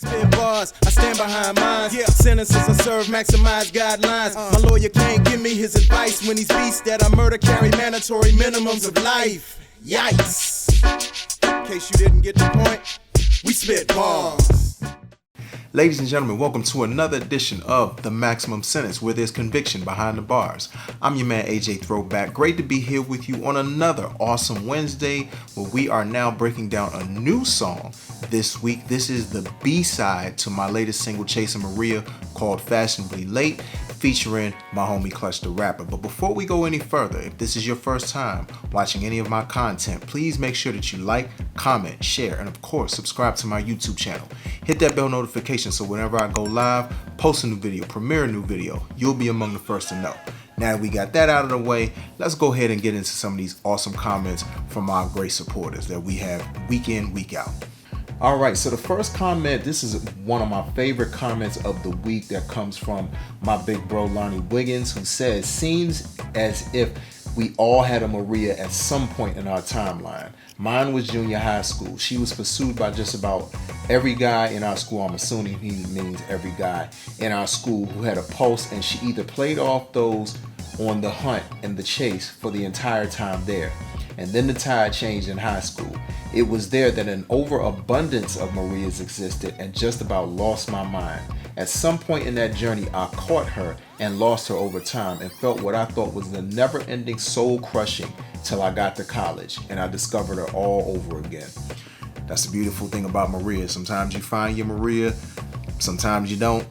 Spit bars, I stand behind mine. Yeah. Sentences I serve, maximize guidelines. My lawyer can't give me his advice when these beasts that I murder carry mandatory minimums of life. Yikes. In case you didn't get the point, we spit bars. Ladies and gentlemen, welcome to another edition of The Maximum Sentence, where there's conviction behind the bars. I'm your man, AJ Throwback. Great to be here with you on another awesome Wednesday, where we are now breaking down a new song this week. This is the B-side to my latest single, Chasing Maria, called Fashionably Late, featuring my homie Clutch the Rapper. But before we go any further, if this is your first time watching any of my content, please make sure that you like, comment, share, and of course, subscribe to my YouTube channel. Hit that bell notification so whenever I go live, post a new video, premiere a new video, you'll be among the first to know. Now that we got that out of the way, let's go ahead and get into some of these awesome comments from our great supporters that we have week in, week out. All right, so the first comment, this is one of my favorite comments of the week that comes from my big bro, Lonnie Wiggins, who says, seems as if we all had a Maria at some point in our timeline. Mine was junior high school. She was pursued by just about every guy in our school. I'm assuming he means every guy in our school who had a pulse, and she either played off those on the hunt and the chase for the entire time there. And then the tide changed in high school. It was there that an overabundance of Marias existed and just about lost my mind. At some point in that journey, I caught her and lost her over time and felt what I thought was the never-ending soul-crushing till I got to college and I discovered her all over again. That's the beautiful thing about Maria. Sometimes you find your Maria, sometimes you don't.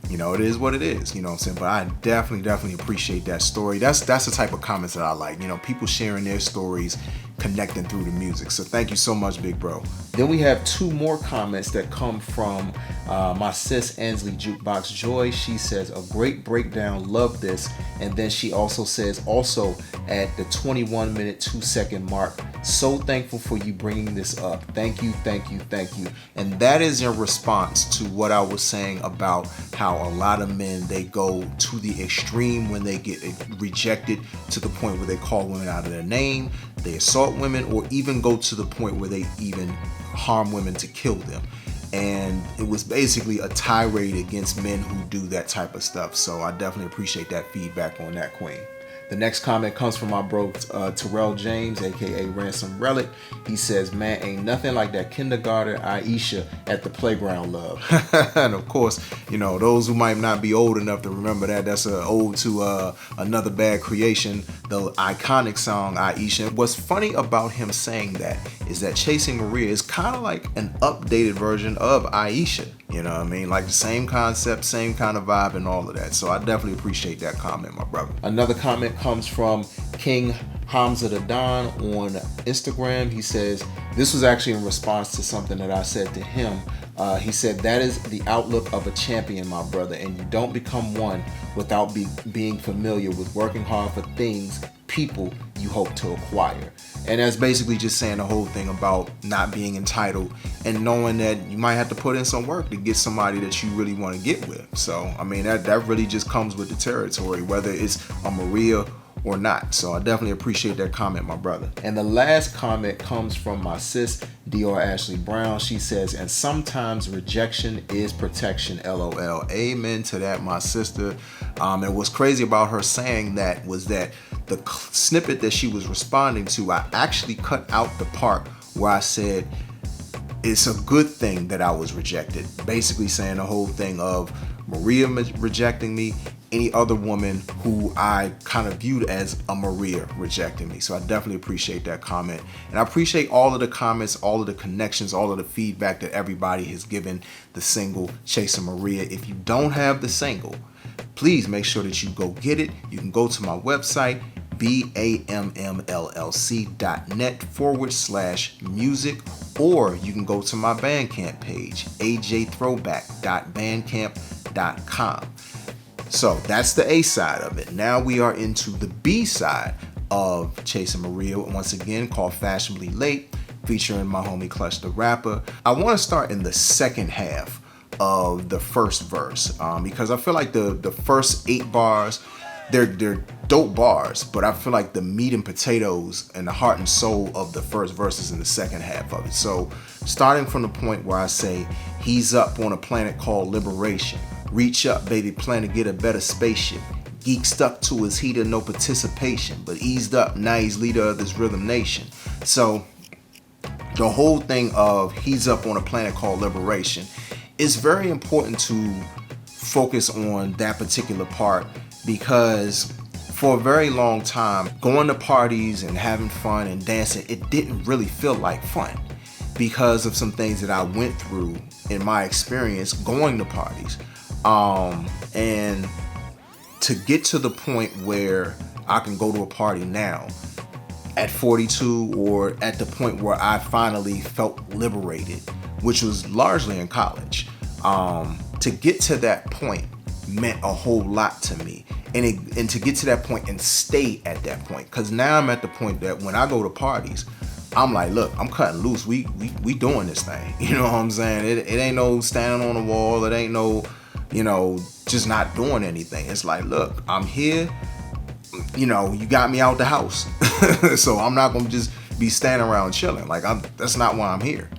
You know, it is what it is, you know what I'm saying? But I definitely appreciate that story. That's the type of comments that I like. You know, people sharing their stories, connecting through the music. So thank you so much, big bro. Then we have two more comments that come from my sis Ansley Jukebox Joy. She says, a great breakdown, love this. And then she also says, also at the 21 minute 2 second mark, so thankful for you bringing this up. Thank you. And that is in response to what I was saying about how a lot of men, they go to the extreme when they get rejected, to the point where they call women out of their name, they assault women, or even go to the point where they even harm women to kill them. And it was basically a tirade against men who do that type of stuff. So I definitely appreciate that feedback on that, queen. The next comment comes from my bro Tyrell James, aka Ransom Relic. He says, man, ain't nothing like that kindergarten Aisha at the playground love. And of course, you know, those who might not be old enough to remember that, that's an ode to Another Bad Creation, the iconic song Aisha. What's funny about him saying that is that Chasing Maria is kind of like an updated version of Aisha. You know what I mean? Like the same concept, same kind of vibe and all of that. So I definitely appreciate that comment, my brother. Another comment comes from King Hamza the Don on Instagram. He says, this was actually in response to something that I said to him. He said, that is the outlook of a champion, my brother, and you don't become one without being familiar with working hard for things, people you hope to acquire. And that's basically just saying the whole thing about not being entitled and knowing that you might have to put in some work to get somebody that you really want to get with. So, I mean, that really just comes with the territory, whether it's a Maria or not. So I definitely appreciate that comment, my brother. And the last comment comes from my sis, Dior Ashley Brown. She says, and sometimes rejection is protection, LOL. Amen to that, my sister. And what's crazy about her saying that was that the snippet that she was responding to, I actually cut out the part where I said, it's a good thing that I was rejected. Basically saying the whole thing of Maria rejecting me, any other woman who I kind of viewed as a Maria rejecting me. So I definitely appreciate that comment. And I appreciate all of the comments, all of the connections, all of the feedback that everybody has given the single Chasing Maria. If you don't have the single, please make sure that you go get it. You can go to my website, bammlc.net/music, or you can go to my Bandcamp page, ajthrowback.bandcamp.com. So that's the A side of it. Now we are into the B side of Chasing Maria, once again called Fashionably Late, featuring my homie Clutch the Rapper. I want to start in the second half of the first verse because I feel like the first 8 bars, they're dope bars, but I feel like the meat and potatoes and the heart and soul of the first verse is in the second half of it. So starting from the point where I say, He's up on a planet called Liberation. Reach up, baby, plan to get a better spaceship. Geek stuck to his heater, no participation, but eased up, now he's leader of this rhythm nation. So the whole thing of he's up on a planet called Liberation, it's very important to focus on that particular part, because for a very long time, going to parties and having fun and dancing, it didn't really feel like fun because of some things that I went through in my experience going to parties. And to get to the point where I can go to a party now at 42, or at the point where I finally felt liberated, which was largely in college, to get to that point meant a whole lot to me. And to get to that point and stay at that point, because now I'm at the point that when I go to parties, I'm like, look, I'm cutting loose. We doing this thing. You know what I'm saying? It ain't no standing on the wall. It ain't no, just not doing anything. It's like, look, I'm here. You got me out the house. So I'm not gonna just be standing around chilling. Like, that's not why I'm here,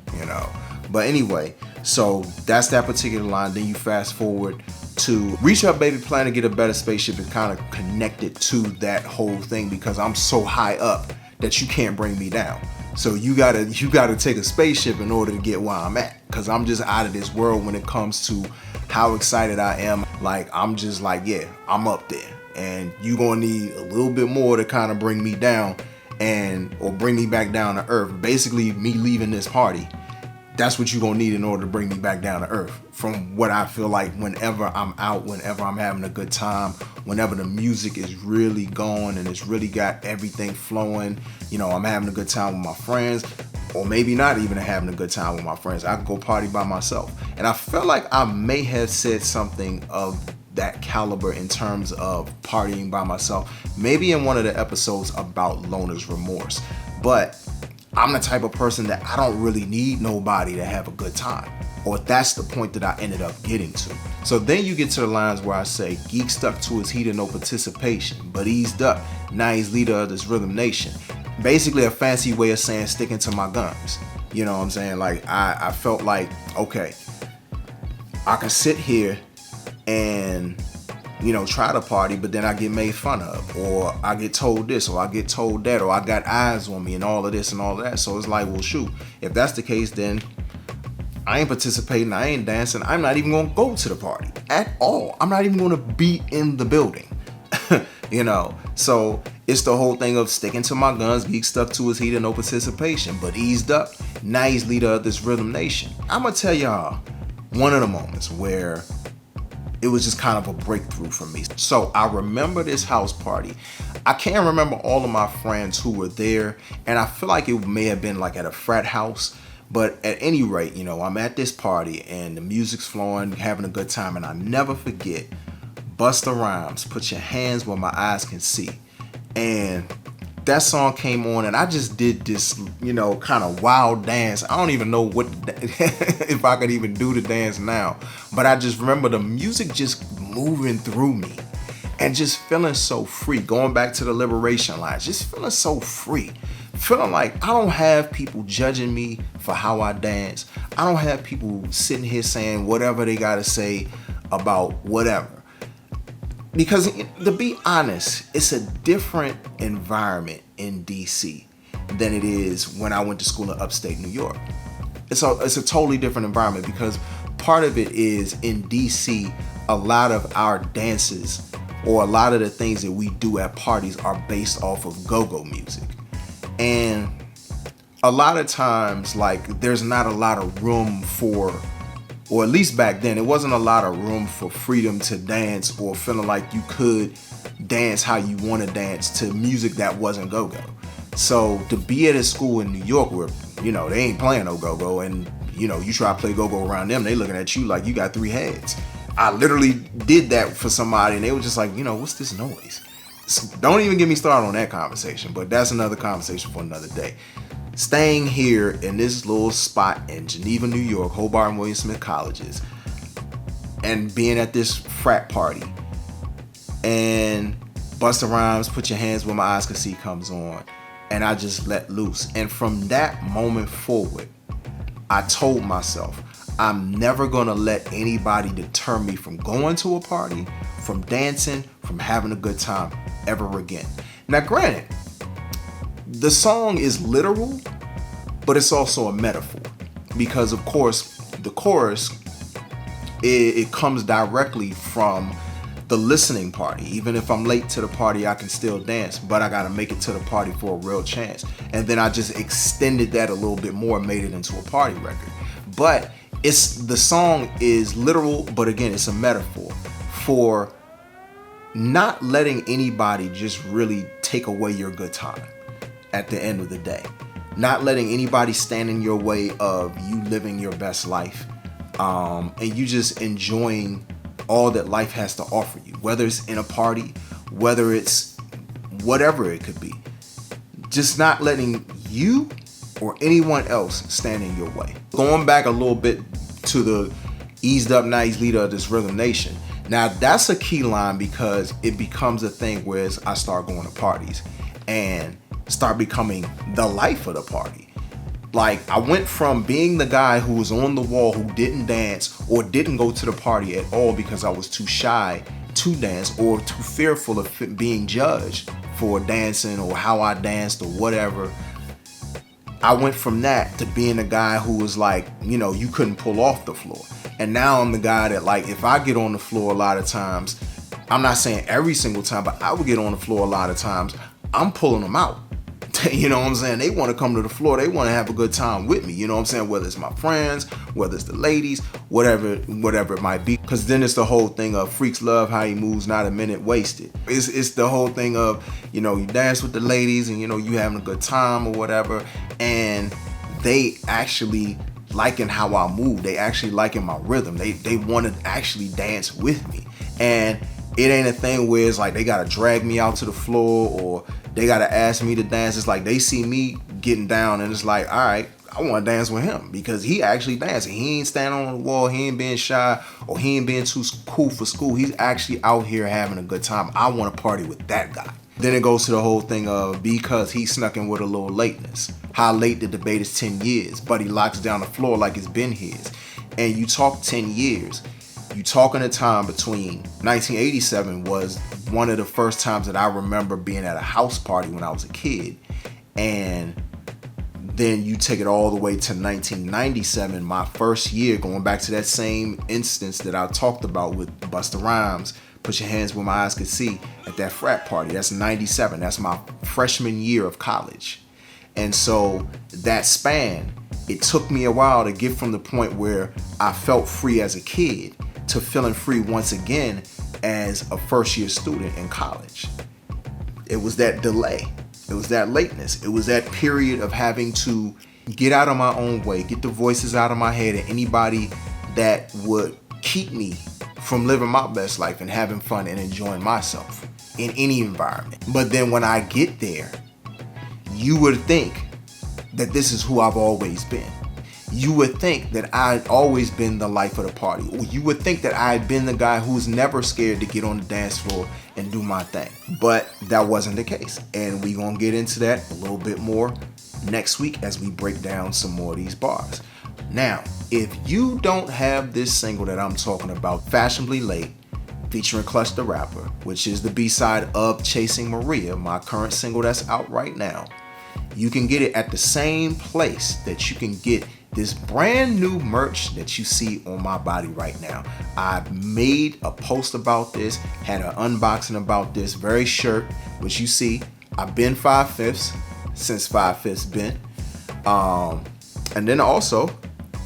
But anyway, so that's that particular line. Then you fast forward to reach up, baby, plan to get a better spaceship, is kind of connected to that whole thing, because I'm so high up that you can't bring me down. So you gotta take a spaceship in order to get where I'm at, because I'm just out of this world when it comes to how excited I am. Like, I'm just like, yeah, I'm up there, and you gonna need a little bit more to kind of bring me down, or bring me back down to earth. Basically, me leaving this party, that's what you're gonna need in order to bring me back down to earth. From what I feel like, whenever I'm out, whenever I'm having a good time, whenever the music is really going and it's really got everything flowing, I'm having a good time with my friends, or maybe not even having a good time with my friends. I can go party by myself. And I feel like I may have said something of that caliber in terms of partying by myself, maybe in one of the episodes about loner's remorse. But I'm the type of person that I don't really need nobody to have a good time. Or that's the point that I ended up getting to. So then you get to the lines where I say, Geek stuck to his heater, no participation, but eased up, now he's leader of this rhythm nation. Basically a fancy way of saying sticking to my guns. You know what I'm saying? Like, I felt like, okay, I can sit here and try to party, but then I get made fun of, or I get told this, or I get told that, or I got eyes on me and all of this and all of that. So it's like, well, shoot, if that's the case, then I ain't participating, I ain't dancing, I'm not even gonna go to the party at all. I'm not even gonna be in the building. So it's the whole thing of sticking to my guns. Geek stuck to his heater, no participation, but eased up, now he's leader of this rhythm nation. I'm gonna tell y'all one of the moments where it was just kind of a breakthrough for me. So I remember this house party. I can't remember all of my friends who were there, and I feel like it may have been like at a frat house. But at any rate, I'm at this party and the music's flowing, having a good time, and I never forget Busta Rhymes, Put Your Hands Where My Eyes Can See. And that song came on, and I just did this, kind of wild dance. I don't even know if I could even do the dance now, but I just remember the music just moving through me and just feeling so free. Going back to the liberation lines, just feeling so free. Feeling like I don't have people judging me for how I dance. I don't have people sitting here saying whatever they gotta say about whatever. Because to be honest, it's a different environment in DC than it is when I went to school in upstate New York. It's a totally different environment, because part of it is in DC, a lot of our dances or a lot of the things that we do at parties are based off of go-go music. And a lot of times, like, there's not a lot of room for, or at least back then, it wasn't a lot of room for freedom to dance or feeling like you could dance how you want to dance to music that wasn't go-go. So to be at a school in New York where, they ain't playing no go-go, and, you try to play go-go around them, they looking at you like you got three heads. I literally did that for somebody, and they were just like, what's this noise? So don't even get me started on that conversation, but that's another conversation for another day. Staying here in this little spot in Geneva, New York, Hobart and William Smith colleges, and being at this frat party, and Busta Rhymes, Put Your Hands Where My Eyes Can See comes on, and I just let loose. And from that moment forward, I told myself, I'm never gonna let anybody deter me from going to a party, from dancing, from having a good time ever again. Now, granted, the song is literal, but it's also a metaphor, because of course the chorus, it comes directly from the listening party. Even if I'm late to the party, I can still dance, but I gotta make it to the party for a real chance. And then I just extended that a little bit more and made it into a party record. But the song is literal, but again, it's a metaphor for not letting anybody just really take away your good time at the end of the day. Not letting anybody stand in your way of you living your best life, and you just enjoying all that life has to offer you, whether it's in a party, whether it's whatever it could be. Just not letting you or anyone else stand in your way. Going back a little bit to the eased up nice leader of this Rhythm Nation. Now that's a key line, because it becomes a thing where I start going to parties and start becoming the life of the party. Like, I went from being the guy who was on the wall, who didn't dance or didn't go to the party at all because I was too shy to dance or too fearful of being judged for dancing or how I danced or whatever. I went from that to being the guy who was like, you couldn't pull off the floor. And now I'm the guy that, like, if I get on the floor a lot of times, I'm not saying every single time, but I would get on the floor a lot of times, I'm pulling them out. You know what I'm saying? They want to come to the floor. They want to have a good time with me. You know what I'm saying? Whether it's my friends, whether it's the ladies, whatever it might be. Because then it's the whole thing of freaks love how he moves, not a minute wasted. It's the whole thing of, you dance with the ladies and, you having a good time or whatever. And they actually liking how I move. They actually liking my rhythm. They want to actually dance with me. And it ain't a thing where it's like they got to drag me out to the floor or they got to ask me to dance. It's like they see me getting down and it's like, all right, I want to dance with him because he actually dancing. He ain't standing on the wall. He ain't being shy or he ain't being too cool for school. He's actually out here having a good time. I want to party with that guy. Then it goes to the whole thing of because he snuck in with a little lateness. How late the debate is 10 years, but he locks down the floor like it's been his. And you talk 10 years. You talking a time between 1987 was one of the first times that I remember being at a house party when I was a kid. And then you take it all the way to 1997, my first year, going back to that same instance that I talked about with Busta Rhymes, Put Your Hands Where My Eyes Could See, at that frat party. That's 97. That's my freshman year of college. And so that span, it took me a while to get from the point where I felt free as a kid to feeling free once again as a first year student in college. It was that delay. It was that lateness. It was that period of having to get out of my own way, get the voices out of my head and anybody that would keep me from living my best life and having fun and enjoying myself in any environment. But then when I get there, you would think that this is who I've always been. You would think that I'd always been the life of the party. Or you would think that I had been the guy who's never scared to get on the dance floor and do my thing. But that wasn't the case. And we're going to get into that a little bit more next week as we break down some more of these bars. Now, if you don't have this single that I'm talking about, Fashionably Late, featuring Clutch the Rapper, which is the B-side of Chasing Maria, my current single that's out right now, you can get it at the same place that you can get this brand new merch that you see on my body right now. I made a post about this, had an unboxing about this very shirt, which you see. I've been 5/5 since 5/5 been. And then also,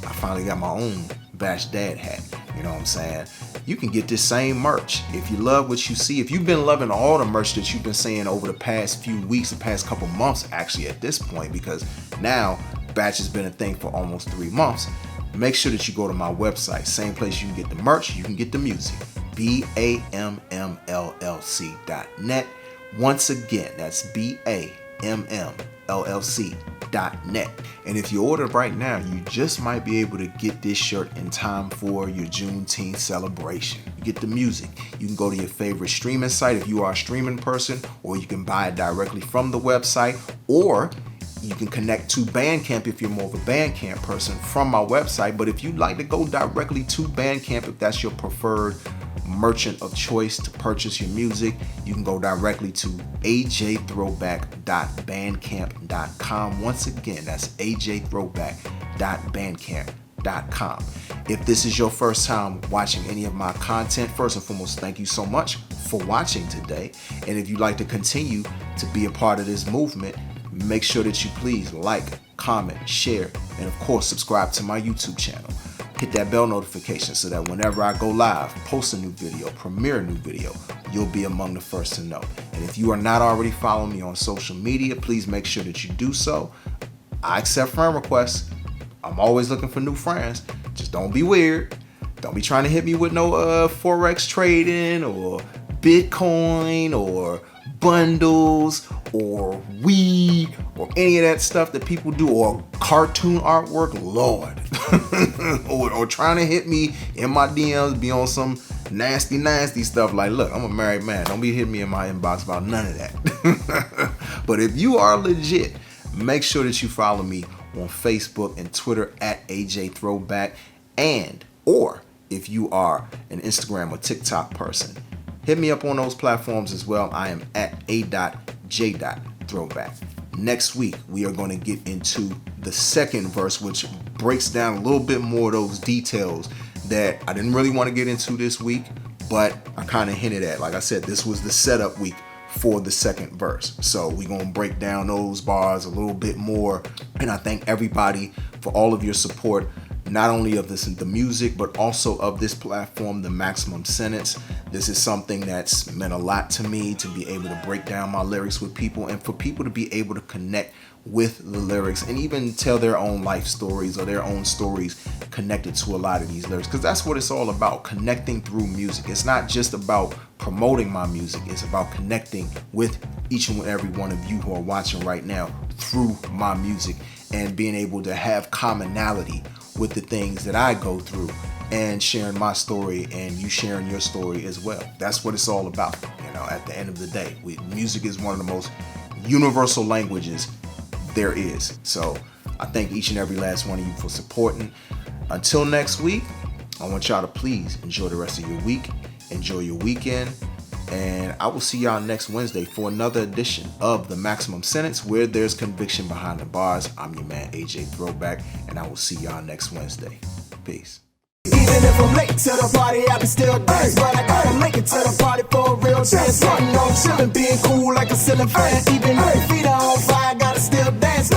I finally got my own Bash Dad hat. You know what I'm saying? You can get this same merch. If you love what you see, if you've been loving all the merch that you've been seeing over the past few weeks, the past couple months actually at this point, because now Batch has been a thing for almost 3 months, make sure that you go to my website. Same place you can get the merch, you can get the music. BAMMLLC.net. Once again, that's BAMMLLC.net. And if you order right now, you just might be able to get this shirt in time for your Juneteenth celebration. You get the music. You can go to your favorite streaming site if you are a streaming person, or you can buy it directly from the website, or You can connect to Bandcamp if you're more of a Bandcamp person from my website. But if you'd like to go directly to Bandcamp, if that's your preferred merchant of choice to purchase your music, you can go directly to ajthrowback.bandcamp.com. Once again, that's ajthrowback.bandcamp.com. If this is your first time watching any of my content, first and foremost, thank you so much for watching today. And if you'd like to continue to be a part of this movement, make sure that you please like, comment, share, and of course, subscribe to my YouTube channel. Hit that bell notification so that whenever I go live, post a new video, premiere a new video, you'll be among the first to know. And if you are not already following me on social media, please make sure that you do so. I accept friend requests. I'm always looking for new friends. Just don't be weird. Don't be trying to hit me with no Forex trading or Bitcoin or bundles or weed or any of that stuff that people do, or cartoon artwork, Lord. or trying to hit me in my DMs, be on some nasty stuff. Like, look, I'm a married man. Don't be hitting me in my inbox about none of that. But if you are legit, make sure that you follow me on Facebook and Twitter at AJ Throwback, or if you are an Instagram or TikTok person, hit me up on those platforms as well. I am at a.j.throwback. Next week, we are going to get into the second verse, which breaks down a little bit more of those details that I didn't really want to get into this week, but I kind of hinted at. Like I said, this was the setup week for the second verse. So we're going to break down those bars a little bit more. And I thank everybody for all of your support, not only of the music, but also of this platform, The Maximum Sentence. This is something that's meant a lot to me, to be able to break down my lyrics with people and for people to be able to connect with the lyrics and even tell their own life stories or their own stories connected to a lot of these lyrics, because that's what it's all about, connecting through music. It's not just about promoting my music, it's about connecting with each and every one of you who are watching right now through my music and being able to have commonality with the things that I go through and sharing my story and you sharing your story as well. That's what it's all about. At the end of the day, music is one of the most universal languages there is. So I thank each and every last one of you for supporting. Until next week, I want y'all to please enjoy the rest of your week, enjoy your weekend, and I will see y'all next Wednesday for another edition of The Maximum Sentence, where there's conviction behind the bars. I'm your man, AJ Throwback, and I will see y'all next Wednesday. Peace. Even if I'm late to the party, I can still dance. But I gotta make it to the party for a real chance. Starting on chillin', being cool like a ceiling fan. Even if feet are on fire, I gotta still dance.